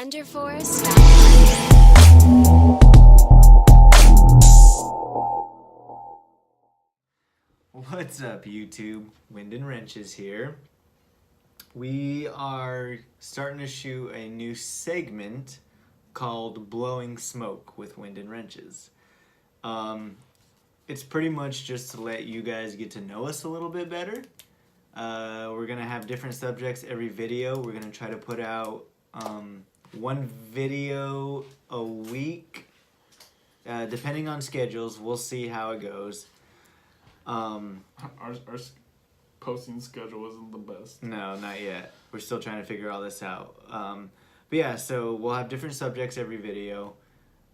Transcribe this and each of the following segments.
Thunder Force. What's up, YouTube? Wind and Wrenches here. We are starting to shoot a new segment called Blowing Smoke with Wind and Wrenches. It's pretty much just to let you guys get to know us a little bit better. We're going to have different subjects every video. We're going to try to put out one video a week. Depending on schedules, we'll see how it goes. Our posting schedule isn't the best. No, not yet. We're still trying to figure all this out. But yeah, so we'll have different subjects every video.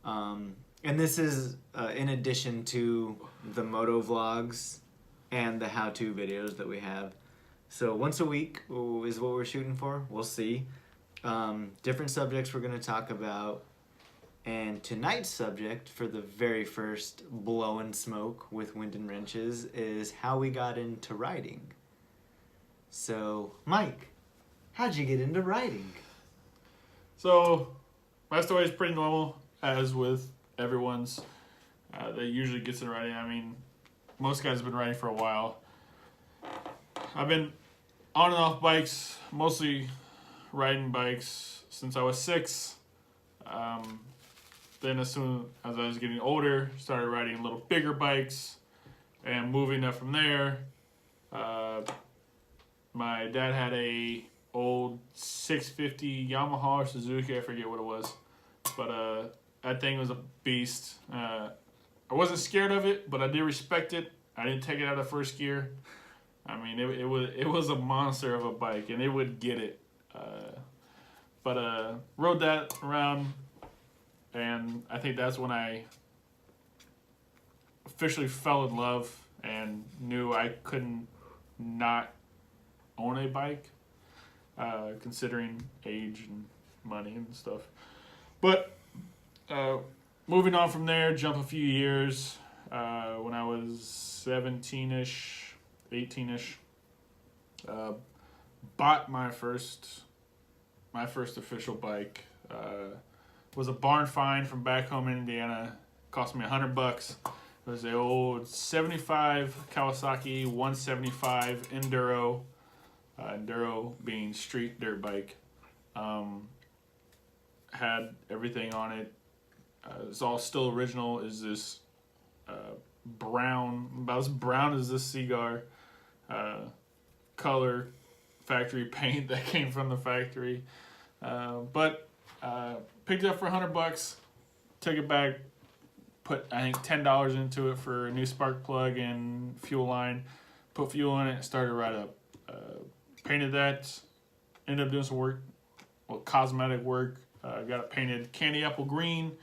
And this is in addition to the moto vlogs and the how-to videos that we have. So once a week is what we're shooting for. We'll see. Different subjects we're going to talk about. And tonight's subject for the very first Blowing Smoke with Wind and Wrenches is how we got into riding. So, Mike, how'd you get into riding? So, my story is pretty normal, as with everyone's. That usually gets into riding. I mean, most guys have been riding for a while. I've been on and off bikes, mostly riding bikes since I was 6. Then as soon as I was getting older, started riding little bigger bikes and moving up from there. My dad had a old 650 Yamaha or Suzuki, I forget what it was. But that thing was a beast. I wasn't scared of it, but I did respect it. I didn't take it out of first gear. I mean, it was a monster of a bike, and it would get it. But rode that around. And I think that's when I officially fell in love and knew I couldn't not own a bike, considering age and money and stuff. But moving on from there, jump a few years, when I was 17-ish, 18-ish, bought my first official bike. Was a barn find from back home in Indiana. Cost me $100. It was the old 75 Kawasaki 175 Enduro. Enduro being street dirt bike. Had everything on it. It's all still original. Is this brown, about as brown as this cigar. Color, factory paint that came from the factory. Picked it up for $100, took it back, put I think $10 into it for a new spark plug and fuel line, put fuel in it, started right up. Painted that, ended up doing some work, cosmetic work. Got it painted candy apple green,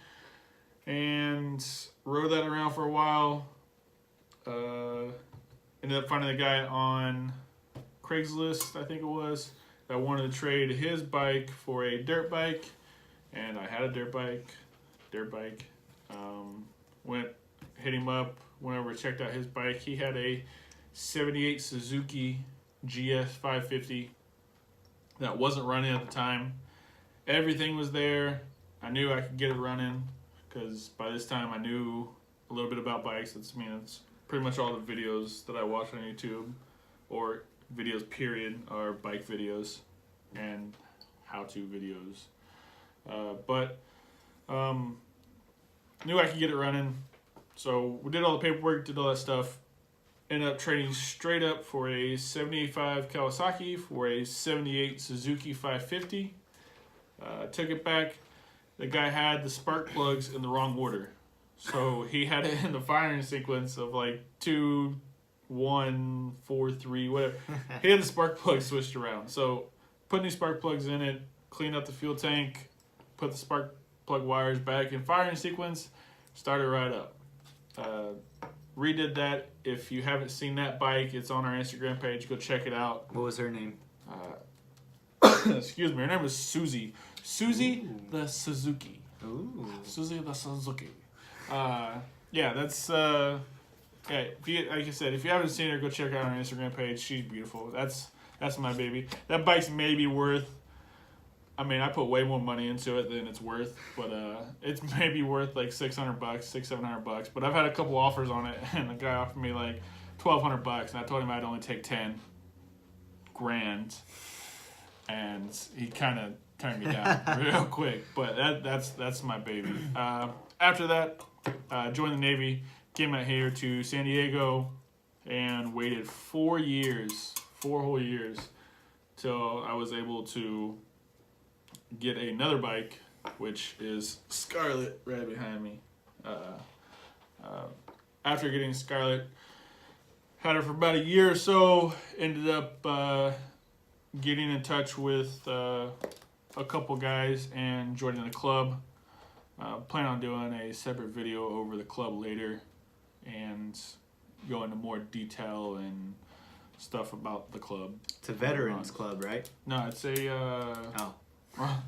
and rode that around for a while. Ended up finding a guy on Craigslist, I think it was, that wanted to trade his bike for a dirt bike. And I had a dirt bike. Hit him up, went over, checked out his bike. He had a 78 Suzuki GS 550 that wasn't running at the time. Everything was there. I knew I could get it running because by this time I knew a little bit about bikes. It's pretty much all the videos that I watch on YouTube, or videos period, are bike videos and how-to videos. Knew I could get it running, so we did all the paperwork, did all that stuff. Ended up trading straight up for a 75 Kawasaki for a 78 Suzuki 550. Took it back. The guy had the spark plugs in the wrong order, so he had it in the firing sequence of like 2, 1, 4, 3, whatever. He had the spark plugs switched around, so put new spark plugs in it, cleaned up the fuel tank, put the spark plug wires back in firing sequence, started right up. Redid that. If you haven't seen that bike, it's on our Instagram page. Go check it out. What was her name? Excuse me. Her name was Susie. Susie the Suzuki. Ooh. Susie the Suzuki. Yeah, that's... yeah, like I said, if you haven't seen her, go check out our Instagram page. She's beautiful. That's my baby. That bike's maybe worth I mean, I put way more money into it than it's worth, but it's maybe worth like $600, $700. But I've had a couple offers on it, and the guy offered me like $1,200, and I told him I'd only take 10 grand, and he kind of turned me down real quick. But that's my baby. After that, joined the Navy, came out here to San Diego, and waited 4 whole years, till I was able to get another bike, which is Scarlett right behind me. After getting Scarlett, had her for about a year or so, ended up getting in touch with a couple guys and joining the club. Plan on doing a separate video over the club later and go into more detail and stuff about the club. It's a veterans club, right? No, it's a Oh.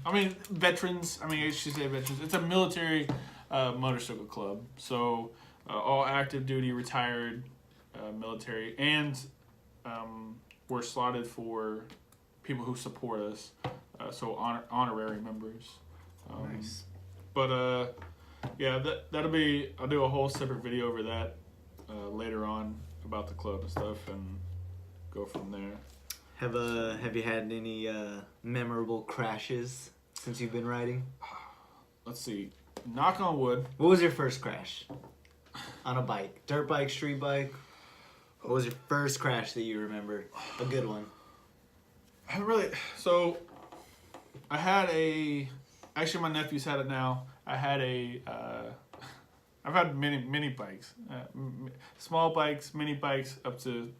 I mean, veterans. I mean, I should say veterans. It's a military motorcycle club. So all active duty, retired military, and we're slotted for people who support us. So honorary members. Nice. But yeah, that'll be. I'll do a whole separate video over that later on about the club and stuff, and go from there. Have you had any memorable crashes since you've been riding? Let's see. Knock on wood. What was your first crash on a bike? Dirt bike, street bike? What was your first crash that you remember? A good one. I haven't really. So, I had a. Actually, my nephew's had it now. I had a. I've had mini bikes, small bikes, mini bikes, up to.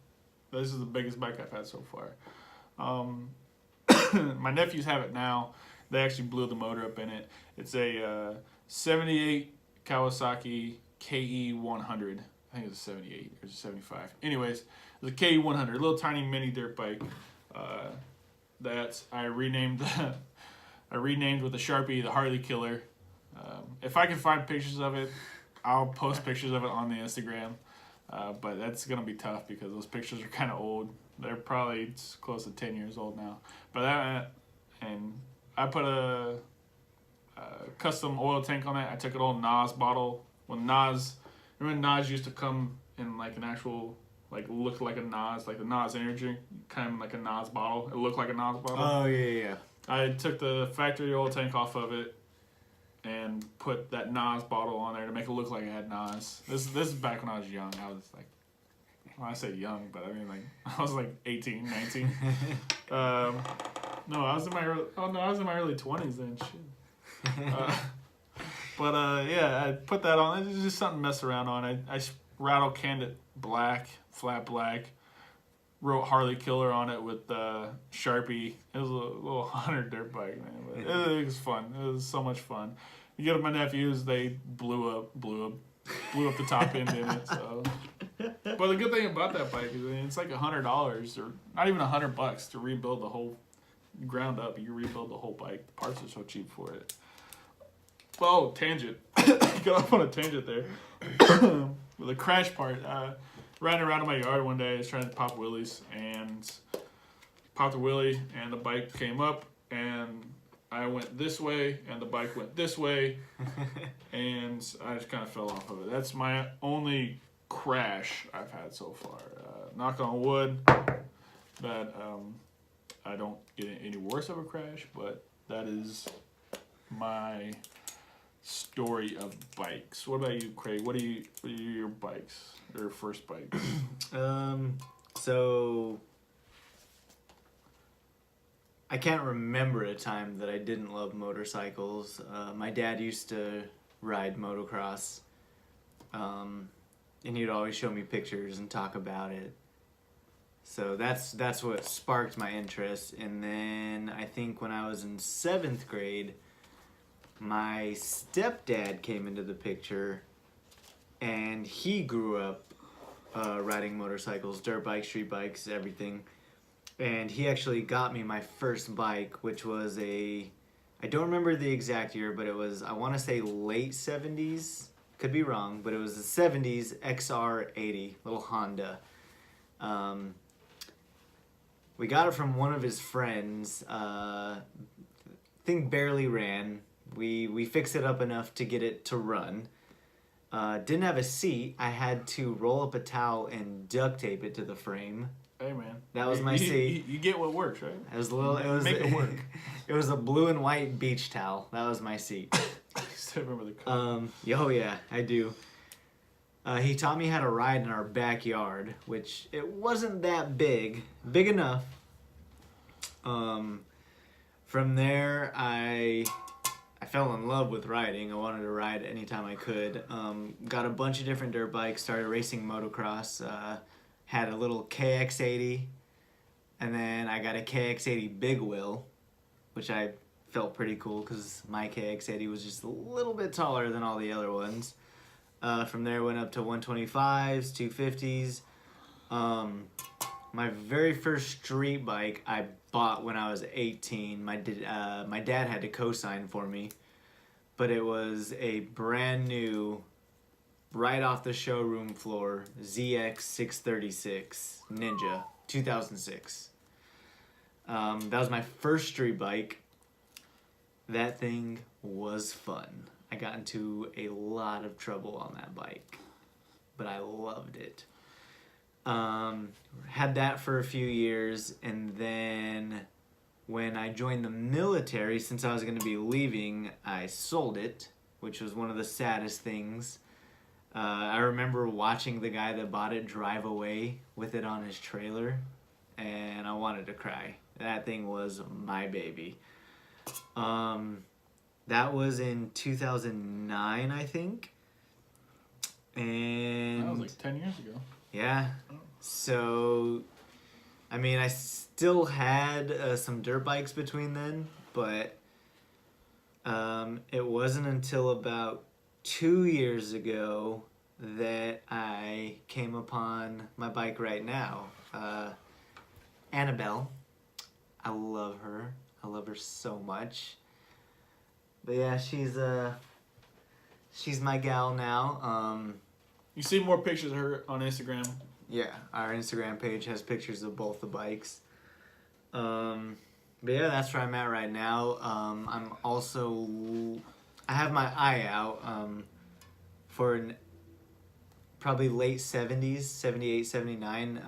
This is the biggest bike I've had so far. My nephews have it now. They actually blew the motor up in it. It's a 78 Kawasaki KE100. I think it's a 78 or 75. Anyways, it's a KE100, a little tiny mini dirt bike that I renamed. I renamed with a Sharpie the Harley Killer. If I can find pictures of it, I'll post pictures of it on the Instagram. But that's going to be tough because those pictures are kind of old. They're probably close to 10 years old now. But and I put a custom oil tank on it. I took an old Nas bottle. Remember when Nas used to come in like an actual, like looked like a Nas, like the Nas energy, kind of like a Nas bottle. It looked like a Nas bottle. Oh, yeah. I took the factory oil tank off of it and put that Nas bottle on there to make it look like it had Nas. This is back when I was young. I was like, well, I say young, but I mean like I was like 18, 19. No, I was in my early 20s then. Shit. Yeah, I put that on. It was just something to mess around on. I rattle canned it black, flat black. Wrote Harley Killer on it with Sharpie. It was a little Hunter dirt bike, man. But it was fun. It was so much fun. You get up my nephews, they blew up the top end in it. So, but the good thing about that bike is it's like $100 or not even $100 to rebuild the whole ground up. You rebuild the whole bike. The parts are so cheap for it. Oh, tangent. Got off on a tangent there. With the crash part. Riding around in my yard one day, I was trying to pop wheelies, and popped a wheelie, and the bike came up, and I went this way, and the bike went this way, and I just kind of fell off of it. That's my only crash I've had so far. Knock on wood that I don't get any worse of a crash, but that is my story of bikes. What about you, Craig? What are your bikes? Your first bikes? So I can't remember a time that I didn't love motorcycles. My dad used to ride motocross, and he'd always show me pictures and talk about it. So that's what sparked my interest. And then I think when I was in 7th grade, my stepdad came into the picture, and he grew up riding motorcycles, dirt bikes, street bikes, everything. And he actually got me my first bike, which was I don't remember the exact year, but it was, I want to say late 70s. Could be wrong, but it was the 70s XR80, little Honda. We got it from one of his friends thing barely ran. We fixed it up enough to get it to run. Didn't have a seat. I had to roll up a towel and duct tape it to the frame. Hey man, That was my seat. You get what works, right? It was a little. It was Make it work. It was a blue and white beach towel. That was my seat. I still remember the color. Oh yeah, I do. He taught me how to ride in our backyard, which it wasn't that big enough. From there, I fell in love with riding. I wanted to ride anytime I could. Got a bunch of different dirt bikes. Started racing motocross. Had a little KX80, and then I got a KX80 Big Wheel, which I felt pretty cool because my KX80 was just a little bit taller than all the other ones. From there, went up to 125s, 250s. My very first street bike I bought when I was 18. My dad had to co-sign for me, but it was a brand new, right off the showroom floor, ZX 636 Ninja 2006. That was my first street bike. That thing was fun. I got into a lot of trouble on that bike, but I loved it. Had that for a few years, and then when I joined the military, since I was going to be leaving, I sold it, which was one of the saddest things. I remember watching the guy that bought it drive away with it on his trailer, and I wanted to cry. That thing was my baby. That was in 2009, I think. And That was like 10 years ago. yeah. So, I mean, I still had some dirt bikes between then, but it wasn't until about 2 years ago that I came upon my bike right now. Annabelle. I love her. I love her so much. But yeah, she's my gal now. You see more pictures of her on Instagram. Yeah, our Instagram page has pictures of both the bikes. But yeah, that's where I'm at right now. I have my eye out for an probably late 70s, 78, 79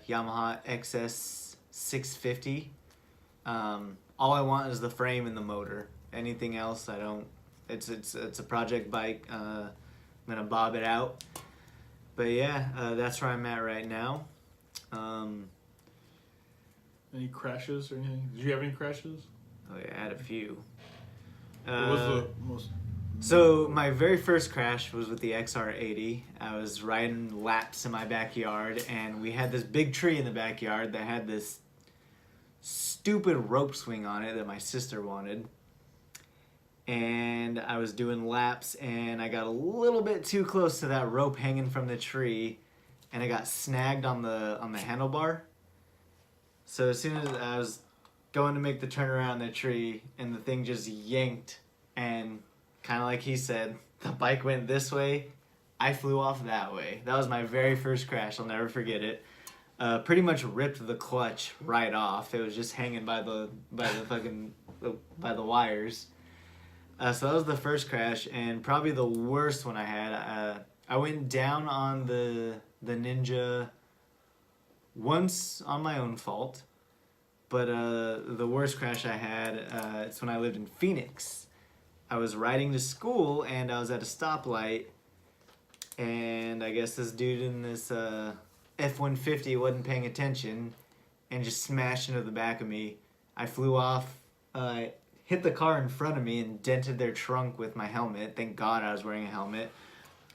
Yamaha XS 650. All I want is the frame and the motor. Anything else, I don't. It's a project bike. I'm gonna bob it out. But yeah, that's where I'm at right now. Any crashes or anything? Did you have any crashes? Oh yeah, I had a few. What was the most? So my very first crash was with the XR80. I was riding laps in my backyard, and we had this big tree in the backyard that had this stupid rope swing on it that my sister wanted. And I was doing laps, and I got a little bit too close to that rope hanging from the tree, and I got snagged on the handlebar. So as soon as I was going to make the turn around the tree, and the thing just yanked, and kind of like he said, the bike went this way, I flew off that way. That was my very first crash. I'll never forget it. Pretty much ripped the clutch right off. It was just hanging by the wires. So that was the first crash, and probably the worst one I had. I went down on the Ninja once on my own fault, but the worst crash I had, it's when I lived in Phoenix. I was riding to school, and I was at a stoplight, and I guess this dude in this F-150 wasn't paying attention and just smashed into the back of me. I flew off, hit the car in front of me and dented their trunk with my helmet. Thank God I was wearing a helmet.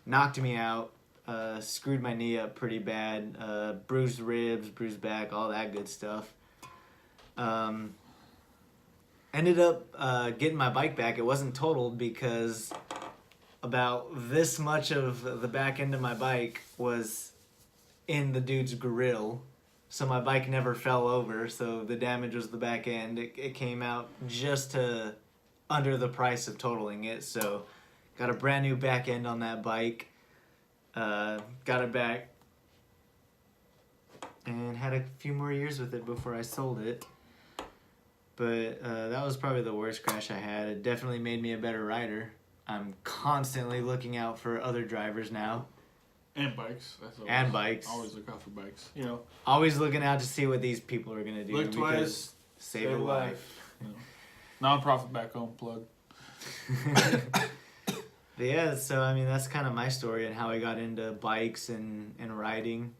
Knocked me out, screwed my knee up pretty bad, bruised ribs, bruised back, all that good stuff. Ended up getting my bike back. It wasn't totaled because about this much of the back end of my bike was in the dude's grill. So my bike never fell over, so the damage was the back end. It came out just to under the price of totaling it, so got a brand new back end on that bike. Got it back and had a few more years with it before I sold it. But that was probably the worst crash I had. It definitely made me a better rider. I'm constantly looking out for other drivers now. And bikes. That's always, And bikes. Always look out for bikes. You know. Always looking out to see what these people are gonna do. Look because twice. Save a life. You know. Non-profit back home plug. But yeah, so I mean that's kind of my story and how I got into bikes and riding.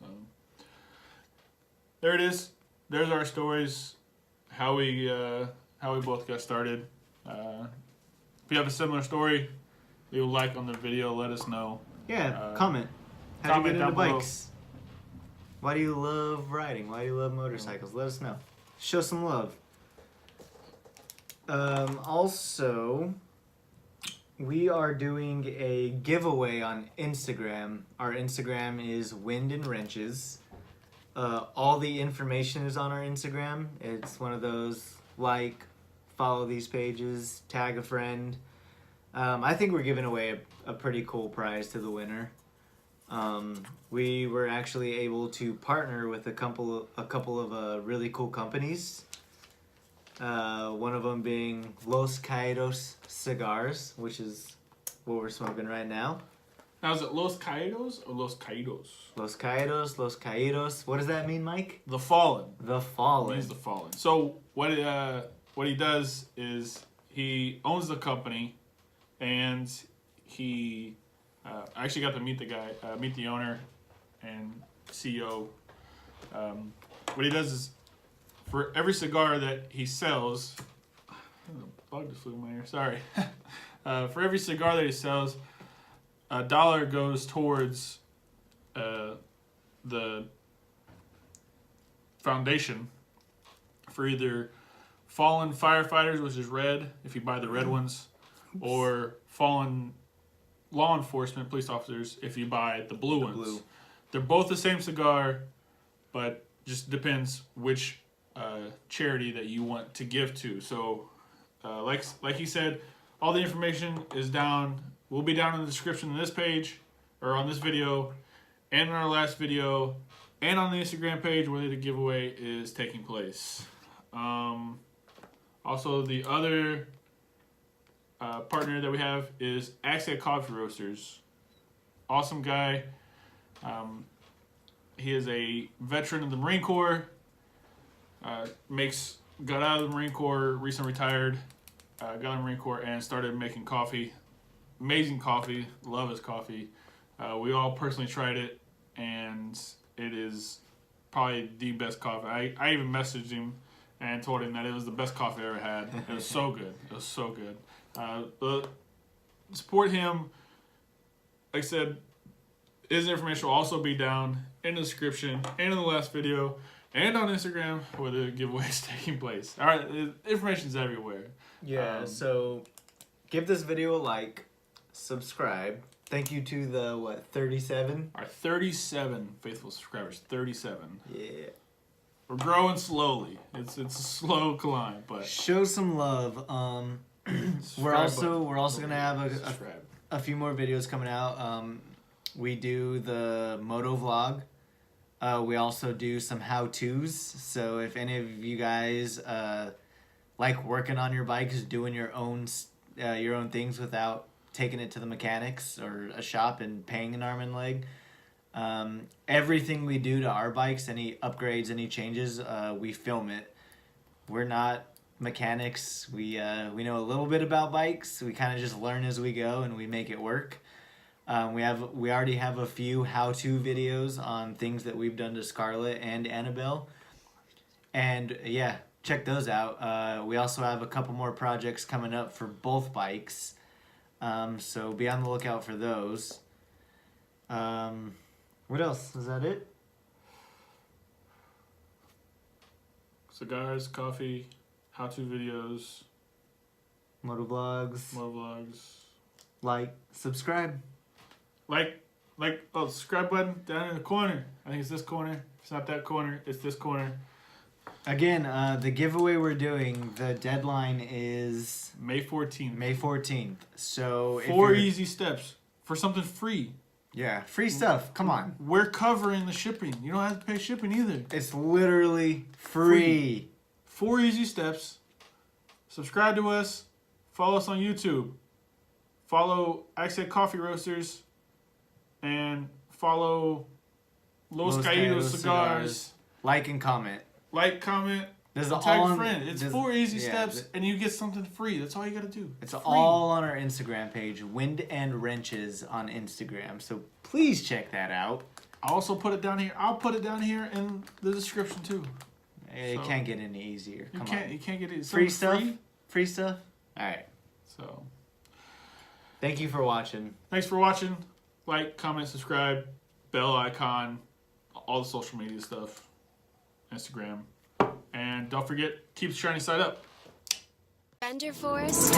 So there it is. There's our stories. How we both got started. If you have a similar story, leave a like on the video. Let us know. Yeah, comment. How do you comment get into down below. bikes? Why do you love riding? Why do you love motorcycles? Let us know. Show some love. Also, we are doing a giveaway on Instagram. Our Instagram is Wind and Wrenches. All the information is on our Instagram. It's one of those follow these pages, tag a friend. I think we're giving away a pretty cool prize to the winner. We were actually able to partner with a couple of really cool companies. One of them being Los Caídos Cigars, which is what we're smoking right now. Now, is it Los Caídos or Los Caídos? Los Caídos, Los Caídos. What does that mean, Mike? The Fallen. The It Fallen. means the Fallen. So what he does is he owns the company, and he I actually got to meet the guy, meet the owner and CEO. What he does is, for every cigar that he sells, a bug just flew in my ear. Sorry. For every cigar that he sells, $1 goes towards the foundation for either fallen firefighters, which is red if you buy the red ones, or fallen law enforcement police officers if you buy the blue ones. Blue. They're both the same cigar, but just depends which charity that you want to give to. So, like he said, all the information is down. Will be down in the description of this page, or on this video, and in our last video, and on the Instagram page where the giveaway is taking place. Also, the other partner that we have is Accent Coffee Roasters. Awesome guy. He is a veteran of the Marine Corps. Got out of the Marine Corps, recently retired. Got out of the Marine Corps and started making coffee. Amazing coffee. Love his coffee. We all personally tried it, and it is probably the best coffee. I even messaged him and told him that it was the best coffee I ever had. It was so good. It was so good. But support him. Like I said, his information will also be down in the description and in the last video and on Instagram where the giveaway is taking place. All right, the information's everywhere. Yeah, so give this video a like, subscribe. Thank you to the, 37? Our 37 faithful subscribers. 37. Yeah. We're growing slowly. It's a slow climb, but Show some love. We're also gonna have subscribe. a few more videos coming out. We do the moto vlog. We also do some how-tos. So if any of you guys like working on your bikes, doing your own things without taking it to the mechanics or a shop and paying an arm and leg, everything we do to our bikes, any upgrades, any changes, we film it. We're not mechanics. We know a little bit about bikes. We kind of just learn as we go and we make it work. We already have a few how-to videos on things that we've done to Scarlett and Annabelle, and yeah, check those out. We also have a couple more projects coming up for both bikes, so be on the lookout for those. What else? Is that it? Cigars, coffee, how-to videos, Motovlogs. more vlogs. Like, subscribe. Like, subscribe button down in the corner. I think it's this corner. If it's not that corner, it's this corner. Again, the giveaway we're doing, the deadline is May 14th. May 14th. So if 4 you're- easy steps for something free. Yeah, free stuff. Come on. We're covering the shipping. You don't have to pay shipping either. It's literally free. 4 easy steps. Subscribe to us. Follow us on YouTube. Follow Accent Coffee Roasters. And follow Los Caídos Cigars. Like and comment. Like, comment, This is and tag all a on- friend. It's this- 4 easy yeah, steps, and you get something free. That's all you gotta do. It's free. all on our Instagram page, Wind and Wrenches on Instagram. So please check that out. I'll also put it down here. I'll put it down here in the description too. It So- can't get any easier. You Come can't. on. You can't get it. Free Something stuff? Free stuff? Alright. So Thank you for watching. thanks for watching. Like, comment, subscribe, bell icon, all the social media stuff, Instagram, and don't forget, keep the shiny side up. Bender Forest.